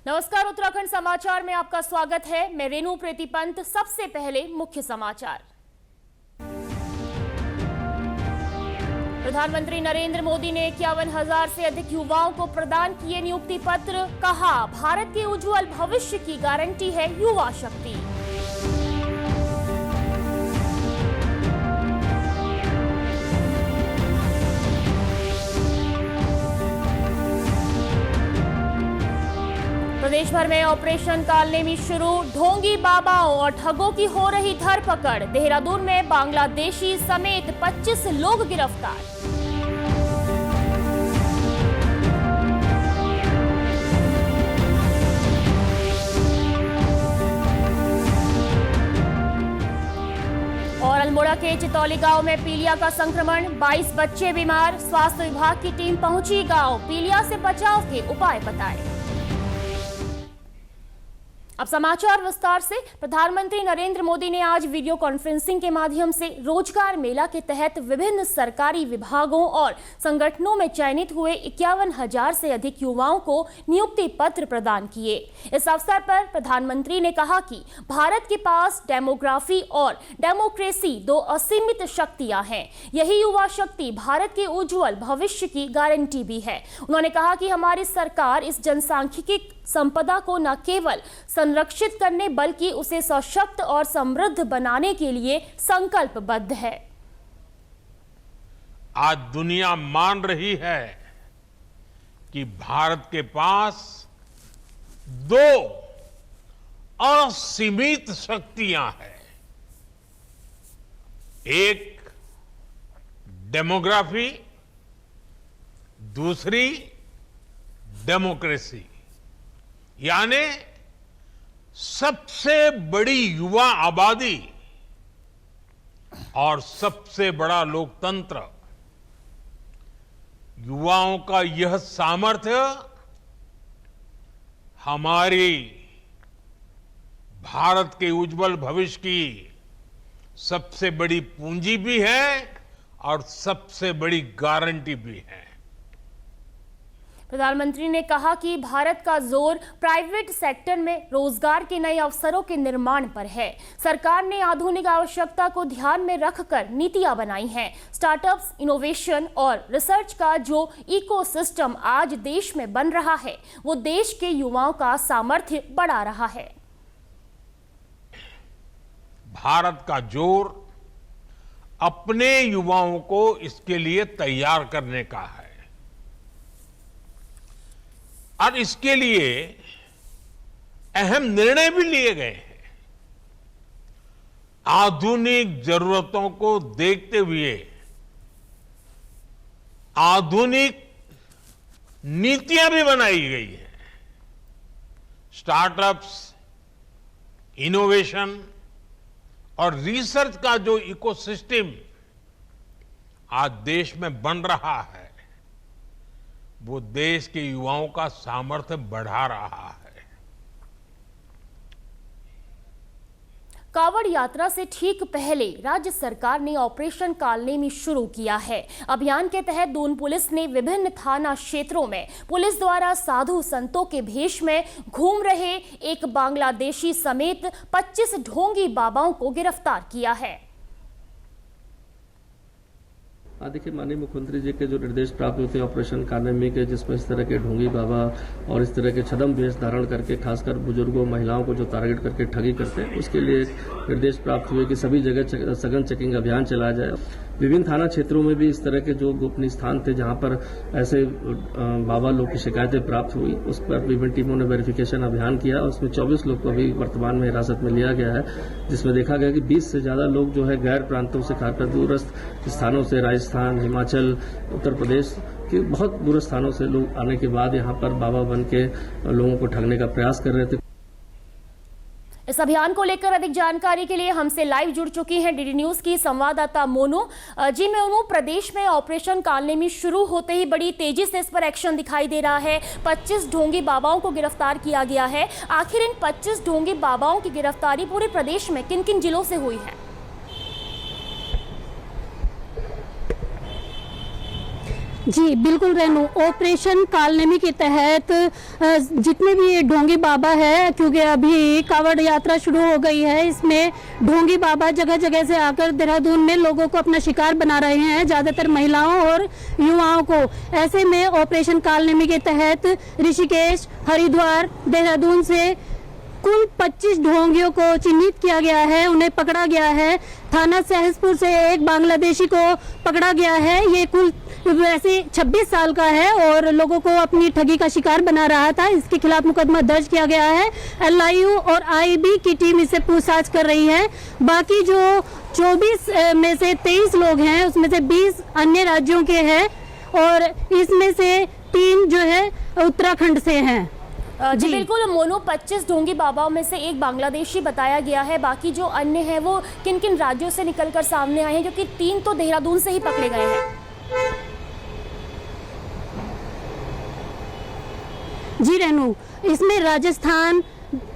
नमस्कार, उत्तराखंड समाचार में आपका स्वागत है। मैं रेणु प्रीति पंत। सबसे पहले मुख्य समाचार। प्रधानमंत्री नरेंद्र मोदी ने 51,000 से अधिक युवाओं को प्रदान किए नियुक्ति पत्र। कहा, भारत के उज्जवल भविष्य की गारंटी है युवा शक्ति। प्रदेश भर में ऑपरेशन कालनेमी शुरू। ढोंगी बाबाओं और ठगों की हो रही धरपकड़। देहरादून में बांग्लादेशी समेत 25 लोग गिरफ्तार। और अल्मोड़ा के चितौली गांव में पीलिया का संक्रमण। 22 बच्चे बीमार। स्वास्थ्य विभाग की टीम पहुंची गांव। पीलिया से बचाव के उपाय बताए। अब समाचार विस्तार से। प्रधानमंत्री नरेंद्र मोदी ने आज वीडियो कॉन्फ्रेंसिंग के माध्यम से रोजगार मेला के तहत विभिन्न सरकारी विभागों और संगठनों में चयनित हुए 51,000 से अधिक युवाओं को नियुक्ति पत्र प्रदान किए। इस अवसर पर प्रधानमंत्री ने कहा कि भारत के पास डेमोग्राफी और डेमोक्रेसी दो असीमित शक्तियां हैं। यही युवा शक्ति भारत के उज्जवल भविष्य की गारंटी भी है। उन्होंने कहा कि हमारी सरकार इस जनसांख्यिकी संपदा को न केवल संरक्षित करने बल्कि उसे सशक्त और समृद्ध बनाने के लिए संकल्पबद्ध है। आज दुनिया मान रही है कि भारत के पास दो असीमित शक्तियां हैं। एक डेमोग्राफी, दूसरी डेमोक्रेसी, यानी सबसे बड़ी युवा आबादी और सबसे बड़ा लोकतंत्र। युवाओं का यह सामर्थ्य हमारी भारत के उज्जवल भविष्य की सबसे बड़ी पूंजी भी है और सबसे बड़ी गारंटी भी है। प्रधानमंत्री ने कहा कि भारत का जोर प्राइवेट सेक्टर में रोजगार के नए अवसरों के निर्माण पर है। सरकार ने आधुनिक आवश्यकता को ध्यान में रखकर नीतियां बनाई हैं। स्टार्टअप्स, इनोवेशन और रिसर्च का जो इकोसिस्टम आज देश में बन रहा है, वो देश के युवाओं का सामर्थ्य बढ़ा रहा है। भारत का जोर अपने युवाओं को इसके लिए तैयार करने का है और इसके लिए अहम निर्णय भी लिए गए हैं। आधुनिक जरूरतों को देखते हुए आधुनिक नीतियां भी बनाई गई हैं। स्टार्टअप्स, इनोवेशन और रिसर्च का जो इकोसिस्टम आज देश में बन रहा है, वो देश के युवाओं का सामर्थ्य बढ़ा रहा है। कांवड़ यात्रा से ठीक पहले राज्य सरकार ने ऑपरेशन कालनेमी शुरू किया है। अभियान के तहत दून पुलिस ने विभिन्न थाना क्षेत्रों में पुलिस द्वारा साधु संतों के भेष में घूम रहे एक बांग्लादेशी समेत 25 ढोंगी बाबाओं को गिरफ्तार किया है। देखिए, माननीय मुख्यमंत्री जी के जो निर्देश प्राप्त हुए थे ऑपरेशन कालनेमी के, जिसमें इस तरह के ढोंगी बाबा और इस तरह के छदम वेश धारण करके खासकर बुजुर्गों, महिलाओं को जो टारगेट करके ठगी करते हैं, उसके लिए निर्देश प्राप्त हुए कि सभी जगह सघन चेकिंग अभियान चलाया जाए। विभिन्न थाना क्षेत्रों में भी इस तरह के जो गोपनीय स्थान थे जहां पर ऐसे बाबा लोग की शिकायतें प्राप्त हुई, उस पर विभिन्न टीमों ने वेरिफिकेशन अभियान किया। उसमें 24 लोग को अभी वर्तमान में हिरासत में लिया गया है, जिसमें देखा गया कि 20 से ज्यादा लोग जो है गैर प्रांतों से खासकर दूरस्थ स्थानों से, राजस्थान, हिमाचल, उत्तर प्रदेश के बहुत दूर स्थानों से लोग आने के बाद यहाँ पर बाबा बन के लोगों को ठगने का प्रयास कर रहे थे। इस अभियान को लेकर अधिक जानकारी के लिए हमसे लाइव जुड़ चुकी हैं डीडी न्यूज की संवाददाता मोनू। जी मोनू, प्रदेश में ऑपरेशन कालनेमी शुरू होते ही बड़ी तेजी से इस पर एक्शन दिखाई दे रहा है। 25 ढोंगी बाबाओं को गिरफ्तार किया गया है। आखिर इन 25 ढोंगी बाबाओं की गिरफ्तारी पूरे प्रदेश में किन किन जिलों से हुई है? जी बिल्कुल रेनू, ऑपरेशन कालनेमी के तहत जितने भी ढोंगी बाबा है, क्योंकि अभी कावड़ यात्रा शुरू हो गई है, इसमें ढोंगी बाबा जगह जगह से आकर देहरादून में लोगों को अपना शिकार बना रहे हैं, ज़्यादातर महिलाओं और युवाओं को। ऐसे में ऑपरेशन कालनेमी के तहत ऋषिकेश, हरिद्वार, देहरादून से कुल 25 ढोंगियों को चिन्हित किया गया है, उन्हें पकड़ा गया है। थाना सहसपुर से एक बांग्लादेशी को पकड़ा गया है। ये कुल वैसे 26 साल का है और लोगों को अपनी ठगी का शिकार बना रहा था। इसके खिलाफ मुकदमा दर्ज किया गया है। LIU और IB की टीम इससे पूछताछ कर रही है। बाकी जो 24 में से 23 लोग हैं, उसमें से 20 अन्य राज्यों के हैं और इसमें से 3 जो है उत्तराखंड से हैं। जी बिल्कुल मोनू, 25 ढोंगी बाबाओं में से एक बांग्लादेशी बताया गया है। बाकी जो अन्य हैं वो किन किन राज्यों से निकलकर सामने आए हैं, क्योंकि 3 तो देहरादून से ही पकड़े गए हैं। जी रेनू, इसमें राजस्थान,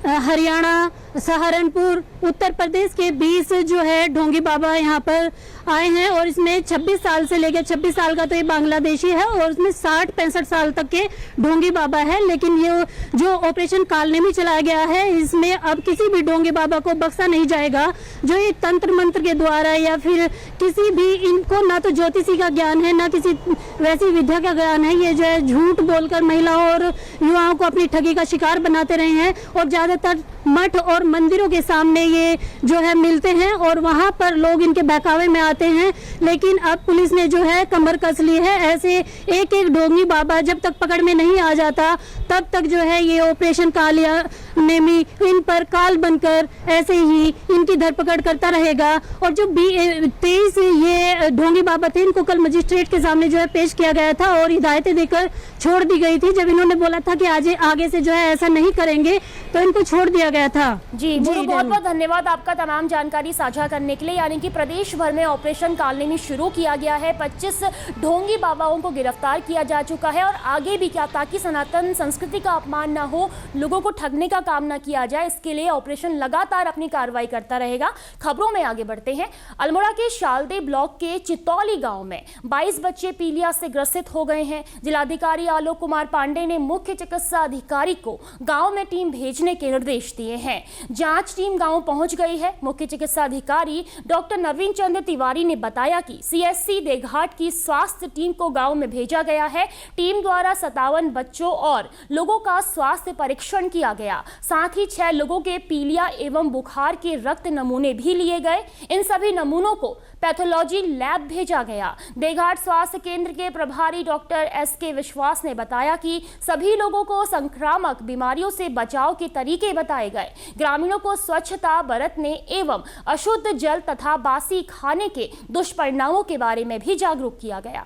हरियाणा, सहारनपुर, उत्तर प्रदेश के 20 जो है ढोंगी बाबा यहाँ पर आए हैं और इसमें 26 साल से लेकर 26 साल का तो ये बांग्लादेशी है और उसमें 60-65 साल तक के ढोंगी बाबा है। लेकिन ये जो ऑपरेशन कालनेमी चलाया गया है, इसमें अब किसी भी ढोंगी बाबा को बख्शा नहीं जाएगा। जो ये तंत्र मंत्र के द्वारा या फिर किसी भी, इनको ना तो ज्योतिषी का ज्ञान है ना किसी वैसी विद्या का ज्ञान है, ये जो है झूठ बोलकर महिलाओं और युवाओं को अपनी ठगी का शिकार बनाते रहे हैं और ज्यादातर मठ और मंदिरों के सामने ये जो है मिलते हैं और वहां पर लोग इनके बहकावे में आते हैं। लेकिन अब पुलिस ने जो है कमर कस ली है। ऐसे एक एक ढोंगी बाबा जब तक पकड़ में नहीं आ जाता तब तक जो है ये ऑपरेशन कालनेमी इन पर काल बनकर ऐसे ही इनकी धरपकड़ करता रहेगा। और जो 23 ये ढोंगी बाबा थे, इनको कल मजिस्ट्रेट के सामने जो है पेश किया गया था और हिदायतें देकर छोड़ दी गई थी। जब इन्होंने बोला था कि आगे से जो है ऐसा नहीं करेंगे तो इनको छोड़ दिया गया था। जी बहुत बहुत धन्यवाद आपका तमाम जानकारी साझा करने के लिए। यानी कि प्रदेश भर में ऑपरेशन कालनेमी शुरू किया गया है। 25 ढोंगी बाबाओं को गिरफ्तार किया जा चुका है और आगे भी क्या, ताकि सनातन संस्कृति का अपमान ना हो, लोगों को ठगने का काम ना किया जाए, इसके लिए ऑपरेशन लगातार अपनी कार्रवाई करता रहेगा। खबरों में आगे बढ़ते हैं। अल्मोड़ा के शालदे ब्लॉक के चितौली गांव में 22 बच्चे पीलिया से ग्रसित हो गए हैं। जिलाधिकारी आलोक कुमार पांडे ने मुख्य चिकित्सा अधिकारी को गांव में टीम भेजने के निर्देश दिए हैं। जांच टीम गांव पहुंच गई है। मुख्य चिकित्सा अधिकारी डॉक्टर नवीन चंद्र तिवारी ने बताया कि CSC देघाट की स्वास्थ्य टीम को गांव में भेजा गया है। टीम द्वारा 57 बच्चों और लोगों का स्वास्थ्य परीक्षण किया गया। साथ ही 6 लोगों के पीलिया एवं बुखार के रक्त नमूने भी लिए गए। इन सभी नमूनों को पैथोलॉजी लैब भेजा गया। देघाट स्वास्थ्य केंद्र के प्रभारी डॉक्टर SK विश्वास ने बताया कि सभी लोगों को संक्रामक बीमारियों से बचाव के तरीके बताए गए। ग्रामीणों को स्वच्छता बरतने एवं अशुद्ध जल तथा बासी खाने के दुष्परिणामों के बारे में भी जागरूक किया गया।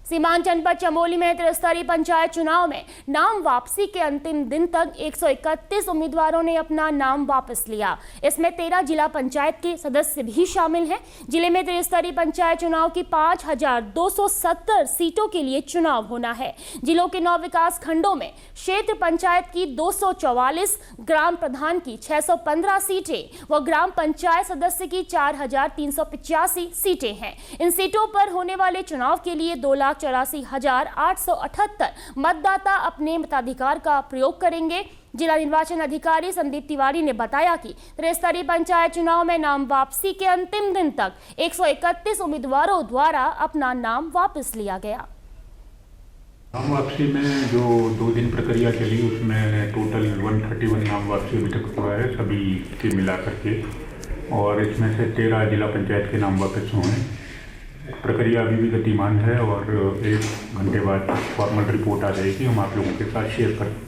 सीमांत जनपद चमोली में त्रिस्तरीय पंचायत चुनाव में नाम वापसी के अंतिम दिन तक 131 उम्मीदवारों ने अपना नाम वापस लिया। इसमें 13 जिला पंचायत के सदस्य भी शामिल हैं। जिले में त्रिस्तरीय पंचायत चुनाव की 5270 सीटों के लिए चुनाव होना है। जिलों के 9 विकास खंडों में क्षेत्र पंचायत की 244, ग्राम प्रधान की 615 सीटें व ग्राम पंचायत सदस्य की 4385 सीटें हैं। इन सीटों पर होने वाले चुनाव के लिए 2,84,878 मतदाता अपने मताधिकार का प्रयोग करेंगे। जिला निर्वाचन अधिकारी संदीप तिवारी ने बताया कि त्रिस्तरीय पंचायत चुनाव में नाम वापसी के अंतिम दिन तक 131 उम्मीदवारों द्वारा अपना नाम वापस लिया गया। नाम वापसी में जो 2 दिन प्रक्रिया चली उसमें टोटल 131 नाम वापसी अभी तक हुआ है, सभी के मिला करके, और इसमें से 13 जिला पंचायत के नाम वापस हुए हैं। प्रक्रिया अभी भी गतिमान है और 1 घंटे बाद फॉर्मल रिपोर्ट आ जाएगी, हम आप लोगों के साथ शेयर करेंगे।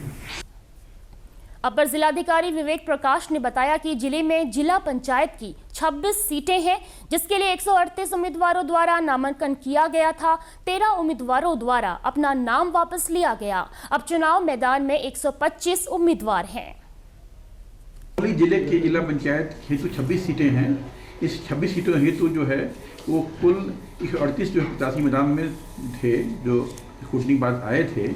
अपर जिलाधिकारी विवेक प्रकाश ने बताया कि जिले में जिला पंचायत की 26 सीटें हैं, जिसके लिए 138 उम्मीदवारों द्वारा नामांकन किया गया था। 13 उम्मीदवारों द्वारा अपना नाम वापस लिया गया। अब चुनाव मैदान में 125 उम्मीदवार हैं। जिले के जिला पंचायत हेतु 26 सीटें हैं। इस 26 सीटों हेतु जो है वो कुल 138 जो प्रत्याशी मैदान में थे, जो स्क्रूटनी के बाद आए थे।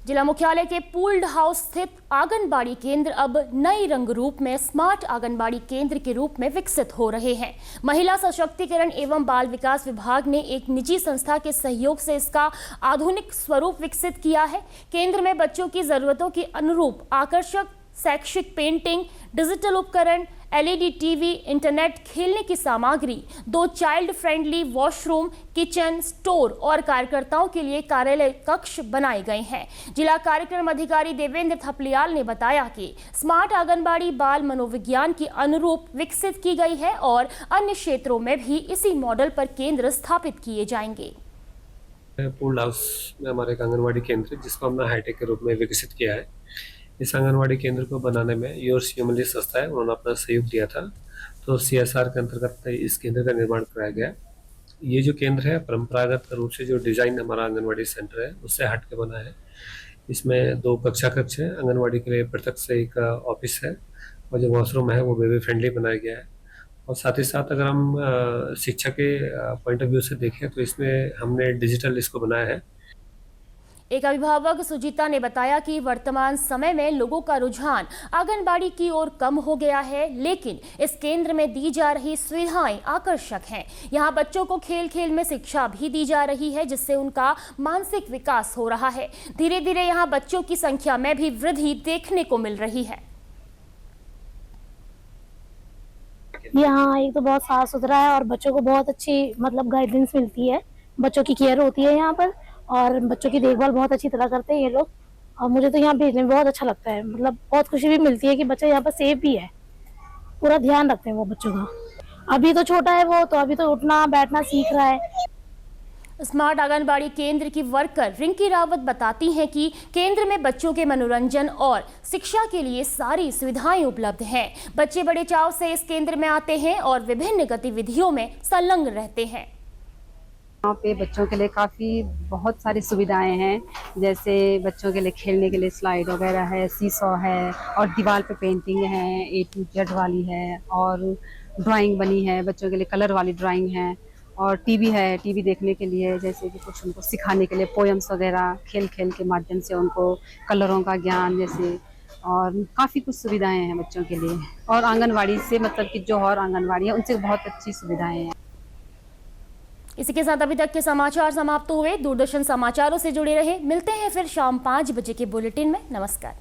जिला मुख्यालय के पूल्ड हाउस स्थित आंगनबाड़ी केंद्र अब नई रंग रूप में स्मार्ट आंगनबाड़ी केंद्र के रूप में विकसित हो रहे हैं। महिला सशक्तिकरण एवं बाल विकास विभाग ने एक निजी संस्था के सहयोग से इसका आधुनिक स्वरूप विकसित किया है। केंद्र में बच्चों की जरूरतों के अनुरूप आकर्षक शैक्षिक पेंटिंग, डिजिटल उपकरण, LED टीवी, इंटरनेट, खेलने की सामग्री, 2 child friendly washroom, kitchen, store और कार्यकर्ताओं के लिए कार्यालय कक्ष बनाए गए हैं। जिला कार्यक्रम अधिकारी देवेंद्र थपलियाल ने बताया कि स्मार्ट आंगनबाड़ी बाल मनोविज्ञान के अनुरूप विकसित की गई है और अन्य क्षेत्रों में भी इसी मॉडल पर केंद्र स्थापित किए जाएंगे। पूल्ड हाउस में हमारे एक आंगनबाड़ी केंद्र जिसको हमने हाईटेक के रूप में विकसित किया है। इस आंगनबाड़ी केंद्र को बनाने में योर्स ह्यूमनली संस्था है, उन्होंने अपना सहयोग दिया था, तो CSR के अंतर्गत इस केंद्र का निर्माण कराया गया। ये जो केंद्र है परंपरागत रूप से जो डिजाइन हमारा आंगनबाड़ी सेंटर है उससे हट के बना है। इसमें 2 कक्षा कक्ष है, आंगनबाड़ी के लिए पृथक से एक ऑफिस है और जो वॉशरूम है वो बेबी फ्रेंडली बनाया गया है। और साथ ही साथ अगर हम शिक्षा के पॉइंट ऑफ व्यू से देखें तो इसमें हमने डिजिटल इसको बनाया है। एक अभिभावक सुजीता ने बताया कि वर्तमान समय में लोगों का रुझान आंगनबाड़ी की ओर कम हो गया है, लेकिन इस केंद्र में दी जा रही सुविधाएं आकर्षक हैं। यहाँ बच्चों को खेल खेल में शिक्षा भी दी जा रही है, जिससे उनका मानसिक विकास हो रहा है। धीरे धीरे यहाँ बच्चों की संख्या में भी वृद्धि देखने को मिल रही है। यहाँ एक तो बहुत साफ सुथरा है और बच्चों को बहुत अच्छी गाइडेंस मिलती है, बच्चों की केयर होती है यहाँ पर और बच्चों की देखभाल बहुत अच्छी तरह करते हैं ये लोग। और मुझे तो यहाँ भेजने में बहुत अच्छा लगता है, बहुत खुशी भी मिलती है कि बच्चा यहाँ पर सेफ भी है, पूरा ध्यान रखते हैं वो बच्चों का। अभी तो छोटा है वो, तो अभी तो उठना बैठना सीख रहा है। स्मार्ट आंगनबाड़ी केंद्र की वर्कर रिंकी रावत बताती हैं कि केंद्र में बच्चों के मनोरंजन और शिक्षा के लिए सारी सुविधाएं उपलब्ध हैं। बच्चे बड़े चाव से इस केंद्र में आते हैं और विभिन्न गतिविधियों में संलग्न रहते हैं। यहाँ पे बच्चों के लिए बहुत सारी सुविधाएं हैं, जैसे बच्चों के लिए खेलने के लिए स्लाइड वगैरह है, सीसॉ है और दीवार पे पेंटिंग है, A to Z वाली है और ड्राइंग बनी है, बच्चों के लिए कलर वाली ड्राइंग है और टीवी है, टीवी देखने के लिए, जैसे कि कुछ उनको सिखाने के लिए पोएम्स वगैरह खेल खेल के माध्यम से उनको कलरों का ज्ञान जैसे, और काफ़ी कुछ सुविधाएँ हैं बच्चों के लिए। और आंगनवाड़ी से कि जो और आंगनवाड़ी है उनसे बहुत अच्छी सुविधाएँ हैं। इसी के साथ अभी तक के समाचार समाप्त हुए। दूरदर्शन समाचारों से जुड़े रहे। मिलते हैं फिर शाम 5 बजे के बुलेटिन में। नमस्कार।